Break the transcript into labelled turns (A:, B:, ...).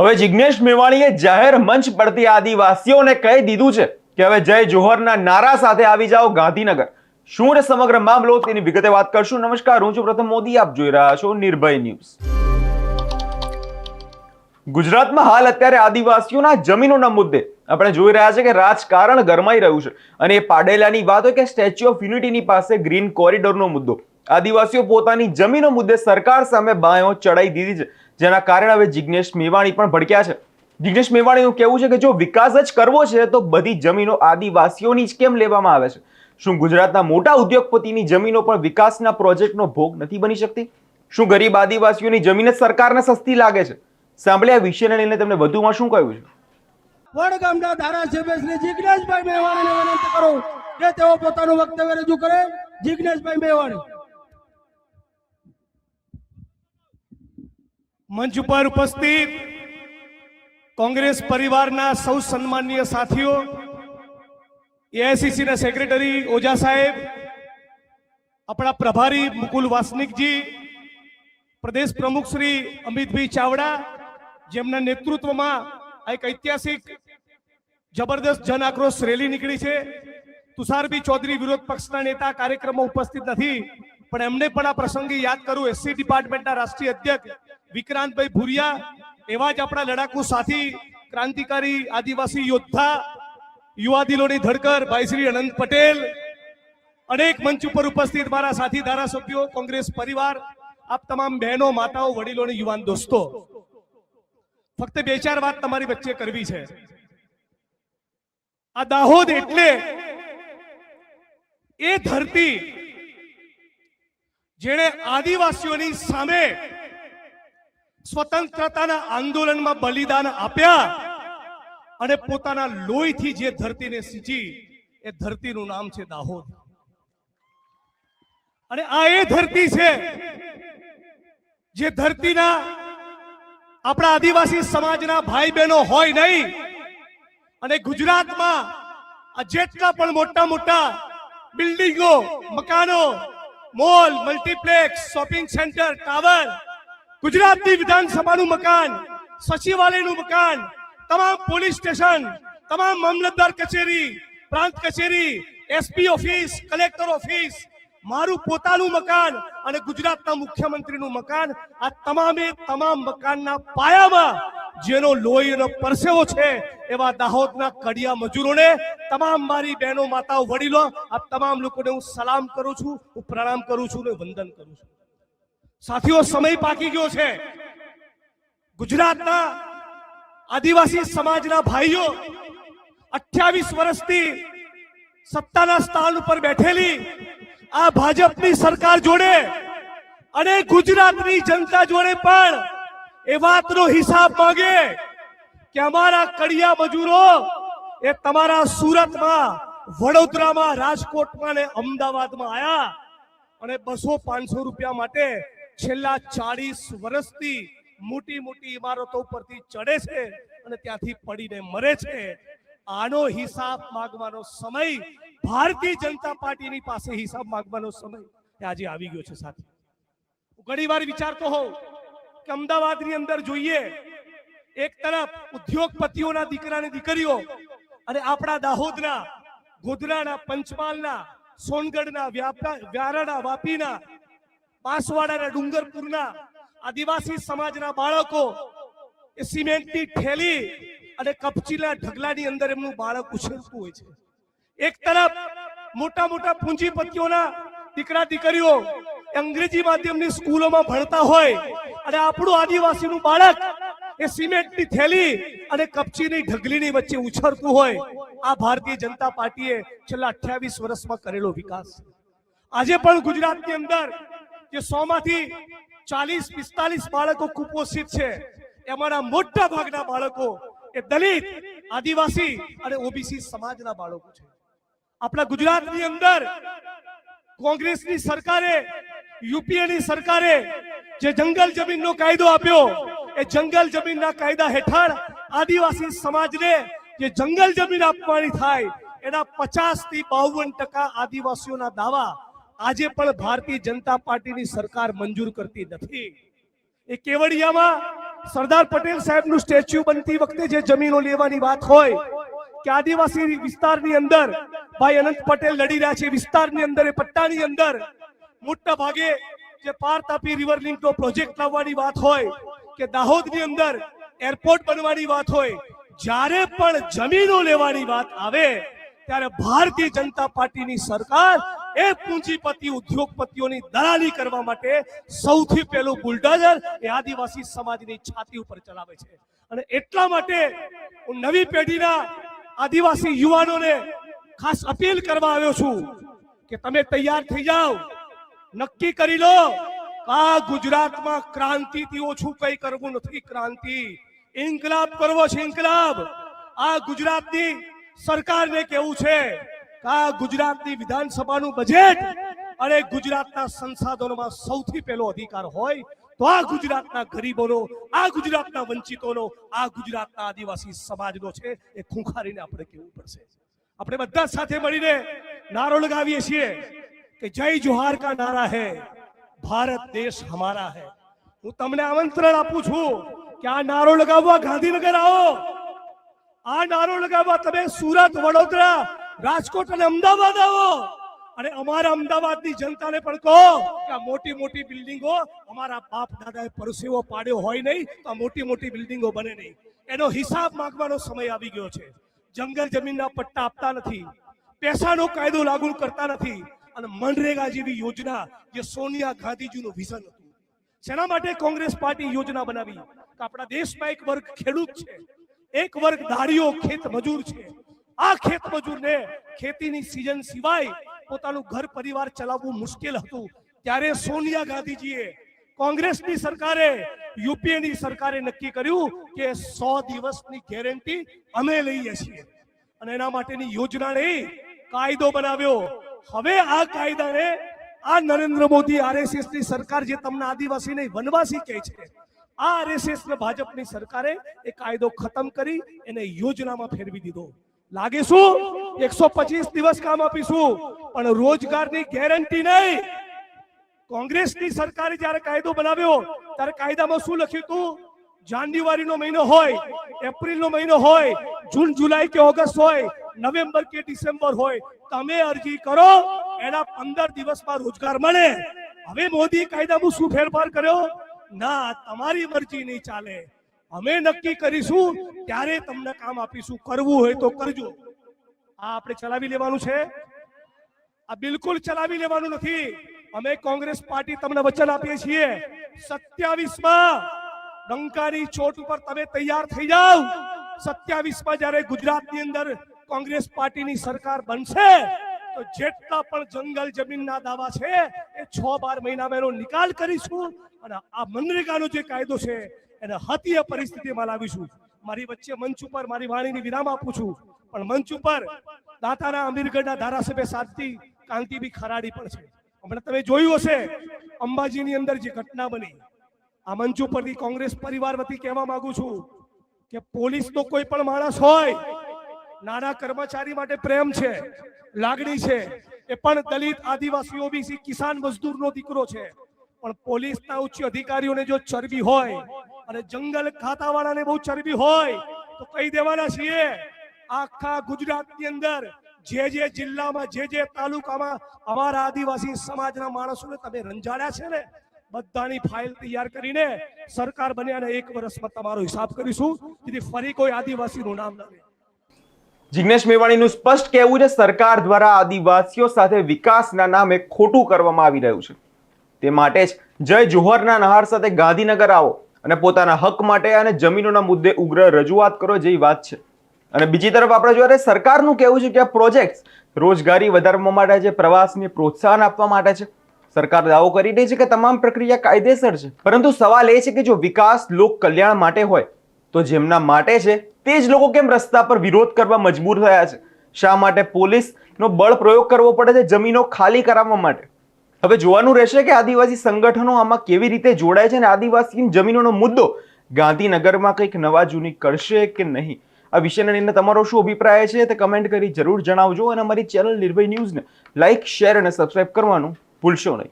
A: હવે જિગ્નેશ મેવાણીએ જાહેર મંચ પરથી આદિવાસીઓને કહી દીધું છે કે હવે જય જોહરના નારા સાથે આવી જાઓ ગાંધીનગર. શું રે સમગ્ર મામલો તેની વિગતે વાત કરશું. નમસ્કાર, હું છું પ્રથમ મોદી, આપ જોઈ રહ્યા છો નિર્ભય ન્યૂઝ. ગુજરાતમાં હાલ અત્યારે આદિવાસીઓના જમીનોના મુદ્દે આપણે જોઈ રહ્યા છે કે રાજકારણ ગરમાઈ રહ્યું છે. અને એ પાડેલાની વાત હોય કે સ્ટેચ્યુ ઓફ યુનિટીની પાસે ગ્રીન કોરિડોરનો મુદ્દો, આદિવાસીઓ પોતાની જમીનો મુદ્દે સરકાર સામે બાયો ચડાઈ દીધી છે, જેના કારણે હવે જિગ્નેશ મેવાણી પણ ભડક્યા છે. જિગ્નેશ મેવાણીનું કહેવું છે કે જો વિકાસ જ કરવો છે તો બધી જમીનો આદિવાસીઓની જ કેમ લેવામાં આવે છે? શું ગુજરાતના મોટા ઉદ્યોગપતિની જમીનો પણ વિકાસના પ્રોજેક્ટનો ભોગ નથી બની શકતી? શું ગરીબ આદિવાસીઓની જમીન જ સરકારને સસ્તી લાગે છે? સાંભળ્યા વિષયને લઈને તમને વધુમાં શું કહ્યું છે.
B: વડગામના ધારાસભ્ય શ્રી જિગ્નેશભાઈ મેવાણીને વિનંતી કરું કે તેઓ પોતાનું વક્તવ્ય રજૂ કરે. જિગ્નેશભાઈ મેવાણી.
C: મંચ ઉપર ઉપસ્થિત કોંગ્રેસ પરિવારના સૌ સન્માનીય સાથીઓ, એઆઈસીસી ના સેક્રેટરી ઓઝા સાહેબ, આપણા પ્રભારી મુકુલ વાસનિકજી, પ્રદેશ પ્રમુખ શ્રી અમિતભાઈ ચાવડા, જેમના નેતૃત્વમાં એક ઐતિહાસિક જબરદસ્ત જન આક્રોશ રેલી નીકળી છે. તુષારભાઈ ચૌધરી વિરોધ પક્ષના નેતા કાર્યક્રમમાં ઉપસ્થિત નથી, પણ એમને પણ આ પ્રસંગે યાદ કરું. એસસી ડિપાર્ટમેન્ટના રાષ્ટ્રીય અધ્યક્ષ વિક્રાંતભાઈ ભુરિયા, એવા જ આપણા લડાકુ સાથી, ક્રાંતિકારી આદિવાસી યોદ્ધા, યુવા દિલોની ધડકર ભાઈ શ્રી અનંત પટેલ, અનેક મંચ ઉપર ઉપસ્થિત મારા સાથી ધારાસભ્યો, કોંગ્રેસ પરિવાર, આપ તમામ બહેનો, માતાઓ, વડીલો અને યુવાન દોસ્તો, ફક્ત બે ચાર વાત તમારી વચ્ચે કરવી છે. આ દાહોદ એટલે એ ધરતી જેણે આદિવાસીઓની સામે સ્વતંત્રતાના આંદોલનમાં બલિદાન આપ્યા અને પોતાના લોહીથી જે ધરતીને સીંચી, એ ધરતીનું નામ છે દાહોદ. અને આ એ ધરતી છે જે ધરતીના આપણા આદિવાસી સમાજના ભાઈ બહેનો હોય નહીં, અને ગુજરાતમાં આ જેટલા પણ મોટા મોટા બિલ્ડિંગો, મકાનો, mall, multiplex, shopping centre, tower, ગુજરાતની વિધાનસભાનું મકાન, સચિવાલયનું મકાન, તમામ પોલીસ સ્ટેશન, તમામ મામલતદાર કચેરી, પ્રાંત કચેરી, એસપી ઓફિસ, કલેક્ટર ઓફિસ, મારું પોતાનું મકાન અને ગુજરાતના મુખ્યમંત્રીનું મકાન, આ તમામે તમામ મકાનના પાયામાં જેનો લોહી અને પરસેવો છે એવા દાહોદના કડિયા મજૂરોને, તમામ મારી બહેનો, માતાઓ, વડીલો, આ તમામ લોકોને હું સલામ કરું છું, હું પ્રણામ કરું છું અને વંદન કરું છું. સાથીઓ, સમય પાકી ગયો છે. ગુજરાતના આદિવાસી સમાજના ભાઈઓ 28 વર્ષથી સત્તાના સ્થાન ઉપર બેઠેલી આ ભાજપની સરકાર જોડે અને ગુજરાતની જનતા જોડે પણ એ વાતનો હિસાબ માંગે કે અમારા કડિયા મજૂરો એ તમારા સુરતમાં, વડોદરામાં, રાજકોટમાં ને અમદાવાદમાં આયા અને 200-500 રૂપિયા માટે છેલ્લા 40 વર્ષથી મોટી મોટી ઇમારતો પરથી ચડે છે અને ત્યાંથી પડીને મરે છે. આનો હિસાબ માંગવાનો સમય, ભારતીય જનતા પાર્ટીની પાસે હિસાબ માંગવાનો સમય આજે આવી ગયો છે. સાથી, હું ઘણી વાર વિચારતો હોઉં કે અમદાવાદની અંદર જોઈએ, એક તરફ ઉદ્યોગપતિઓના દીકરા અને દીકરીઓ અને આપણા દાહોદના, ગોધરાના, પંચમહાલના, સોનગઢના, વ્યારાના, વાપીના, બાંસવાડાના, ડુંગરપુરના આદિવાસી સમાજના બાળકો એ સિમેન્ટની થેલી અને કપચીના ઢગલાની અંદર એમનું બાળક ઉછેરતું હોય છે. એક તરફ મોટા મોટા પૂંજીપતિઓના દીકરા દીકરીઓ અંગ્રેજી માધ્યમની સ્કૂલોમાં ભણતા હોય અને આપણું આદિવાસીનું બાળક એ સિમેન્ટની થેલી અને કપચીની ઢગલીની વચ્ચે ઉછળતું હોય. આ ભારતીય જનતા પાર્ટીએ છેલ્લા 28 વર્ષમાં કરેલો વિકાસ. આજે પણ ગુજરાતની અંદર જે 100 માંથી 40-45 બાળકો કુપોષિત છે, એમાંના મોટા ભાગના બાળકો એ દલિત, આદિવાસી અને ઓબીસી સમાજના બાળકો છે. આપણા ગુજરાતની અંદર કોંગ્રેસની સરકારે, યુપીએની સરકારે જે જંગલ જમીનનો કાયદો આપ્યો, એ જંગલ જમીનના કાયદા હેઠળ આદિવાસી સમાજને જે જંગલ જમીન આપવાની થાય એના 50 થી 52% આદિવાસીઓના દાવા આજે પણ ભારતીય જનતા પાર્ટીની સરકાર મંજૂર કરતી નથી. એ કેવડિયામાં સરદાર પટેલ સાહેબનું સ્ટેચ્યુ બનતી વખતે જે જમીનો લેવાની વાત હોય કે આદિવાસી વિસ્તારની અંદર ભાઈ અનંત પટેલ લડી રહ્યા છે, વિસ્તારની અંદર એ પટ્ટાની અંદર મોટા ભાગે જે પાર તાપી રિવર લિંકનો પ્રોજેક્ટ લાવવાની વાત હોય કે દાહોદની અંદર એરપોર્ટ બનવાની વાત હોય, જ્યારે પણ જમીનો લેવાની વાત આવે ત્યારે ભારતીય જનતા પાર્ટીની સરકાર એ પૂંજીપતિ ઉદ્યોગપતિઓની દલાલી કરવા માટે સૌથી પહેલું બુલડોઝર એ આદિવાસી સમાજની છાતી ઉપર ચલાવે છે. અને એટલા માટે હું નવી પેઢીના આદિવાસી યુવાનોને ખાસ અપીલ કરવા આવ્યો છું કે તમે તૈયાર થઈ જાઓ, નક્કી કરી લો આ ગુજરાતમાં ક્રાંતિથી ઓછું કઈ કરવું નથી. ક્રાંતિ ઇન્કલાબ કરવો છે, ઇન્કલાબ. આ ગુજરાતની સરકારને કેવું છે કે આ ગુજરાતની વિધાનસભાનું બજેટ અને ગુજરાતના સંસાધનોમાં સૌથી પહેલો અધિકાર હોય તો આ ગુજરાતના ગરીબોનો, આ ગુજરાતના વંચિતોનો, આ ગુજરાતના આદિવાસી સમાજનો છે. એ ખૂંખારીને આપણે કહેવું પડશે. આપણે બધા સાથે મળીને નારો લગાવીએ છીએ કે જય જોહાર કા નારા હૈ, ભારત દેશ હમારા હૈ. હું તમને આમંત્રણ આપું છું કે આ નારો લગાવવા ગાંધીનગર આવો. આ નારો લગાવવા તમે સુરત, વડોદરા, રાજકોટ અને અમદાવાદ આવો. અને અમારા અમદાવાદની જનતાને પણ કહો કે આ મોટી મોટી બિલ્ડિંગો અમારા બાપ દાદાએ પરસેવો પાડ્યો હોય નહીં તો આ મોટી મોટી બિલ્ડિંગો બને નહીં. એનો હિસાબ માંગવાનો સમય આવી ગયો છે. જંગલ જમીનના પટ્ટા આપતા નથી, પૈસાનો કાયદો લાગુ કરતા નથી. અને મનરેગા જેવી યોજના જે સોનિયા ગાંધીજીનું વિઝન હતું, શેના માટે કોંગ્રેસ પાર્ટી યોજના બનાવી કે આપણા દેશમાં એક વર્ગ ખેડૂત છે, એક વર્ગ દાડીઓ ખેત મજૂર છે. આ ખેત મજૂરને ખેતીની સીઝન સિવાય પોતાનું ઘર પરિવાર ચલાવવું મુશ્કેલ હતું. ત્યારે સોનિયા ગાંધીજીએ, કોંગ્રેસની સરકારે, યુપીએની સરકારે નક્કી કર્યું કે 100 દિવસની ગેરંટી અમે લઈએ છીએ. અને એના માટેની યોજના નહીં, કાયદો બનાવ્યો. હવે આ કાયદાને આ નરેન્દ્ર મોદી આરએસએસ ની સરકાર જે તમને આદિવાસી નહીં વનવાસી કહે છે, આ આરએસએસ ને ભાજપની સરકારે એ કાયદો ખતમ કરી એને યોજનામાં ફેરવી દીધો. લાગે શું 125 દિવસ કામ આપીશું પણ રોજગારની ગેરંટી નહીં. કોંગ્રેસની સરકારે જ્યારે કાયદો બનાવ્યો ત્યારે કાયદામાં શું લખ્યું હતું? જાન્યુઆરીનો મહિનો હોય, એપ્રિલનો મહિનો હોય, જૂન, જુલાઈ કે ઓગસ્ટ હોય, નવેમ્બર કે ડિસેમ્બર હોય, તમે અરજી કરો એના 15 દિવસમાં રોજગાર મળે. હવે મોદી કાયદામાં શું ફેરફાર કર્યો? ના, તમારી મરજી નહીં ચાલે, અમે નક્કી કરીશું ત્યારે તમને કામ આપીશું. કરવું હોય તો કરજો. આ આપણે ચલાવી લેવાનું છે. આ બિલકુલ ચલાવી લેવાનું નથી. અમે કોંગ્રેસ પાર્ટી તમને વચન આપીએ છીએ 27માં ડંકાની ચોટ ઉપર તમે તૈયાર થઈ જાઓ. 27માં જ્યારે ગુજરાતની અંદર કોંગ્રેસ પાર્ટીની સરકાર બનશે તો જેટલા પણ જંગલ જમીનના દાવા છે એ 6-12 મહિનામાં એનો નિકાલ કરીશું અને આ મનરેગાનો જે કાયદો છે એને હતીય પરિસ્થિતિમાં લાવીશું. મારી વચ્ચે મંચ ઉપર મારી વાણીની વિરામ આપું છું, પણ મંચ ઉપર દાંતાના અમીરગઢના ધારાસભ્ય સાધ્વી કાંતિબી ખરાડી પણ છે. હમણાં તમે જોયું હશે અંબાજીની અંદર જે ઘટના બની. આ મંચ ઉપરથી કોંગ્રેસ પરિવાર વતી કહેવા માંગુ છું કે પોલીસનો કોઈ પણ માણસ હોય, નાના કર્મચારી માટે પ્રેમ છે, લાગણી છે, એ પણ દલિત, આદિવાસી, ઓબીસી, કિસાન, મજદૂરનો દીકરો છે. પણ પોલીસના ઉચ્ચ અધિકારીઓને જો ચરબી હોય અને જંગલ ખાતાવાળાને બહુ ચરબી હોય તો કહી દેવાના છીએ આખા ગુજરાતની અંદર જે જિલ્લામાં, જે તાલુકામાં અમારા આદિવાસી સમાજના માણસોને તમે રંજાડ્યા છે ને, બધાની ફાઇલ તૈયાર કરીને સરકાર બન્યાને 1 વર્ષમાં તમારો હિસાબ કરીશું, જેથી ફરી કોઈ આદિવાસીનું નામ ન લે.
A: જિગ્નેશ મેવાણીનું સ્પષ્ટ કહેવું છે સરકાર દ્વારા આદિવાસીઓ સાથે વિકાસના નામે ખોટું કરવામાં આવી રહ્યું છે. તે માટે જ જય જોહરના નહાર સાથે ગાંધીનગર આવો અને પોતાના હક માટે અને જમીનોના મુદ્દે ઉગ્ર રજૂઆત કરો જેવી વાત છે. અને બીજી તરફ આપણે જોઈએ સરકારનું કહેવું છે કે આ પ્રોજેક્ટ રોજગારી વધારવા માટે છે, પ્રવાસને પ્રોત્સાહન આપવા માટે છે. સરકાર દાવો કરી રહી છે કે તમામ પ્રક્રિયા કાયદેસર છે, પરંતુ સવાલ એ છે કે જો વિકાસ લોક કલ્યાણ માટે હોય તો જેમના માટે છે તે જ લોકો કેમ રસ્તા પર વિરોધ કરવા મજબૂર થયા છે? શા માટે પોલીસનો બળ પ્રયોગ કરવો પડે છે જમીનો ખાલી કરાવવા માટે? હવે જોવાનું રહેશે કે આદિવાસી સંગઠનો આમાં કેવી રીતે જોડાય છે અને આદિવાસી જમીનોનો મુદ્દો ગાંધીનગરમાં કંઈક નવા જૂની કરશે કે નહીં. આ વિષયને લઈને તમારો શું અભિપ્રાય છે તે કમેન્ટ કરી જરૂર જણાવજો અને અમારી ચેનલ નિર્ભય ન્યૂઝને લાઇક, શેર અને સબસ્ક્રાઇબ કરવાનું ભૂલશો નહીં.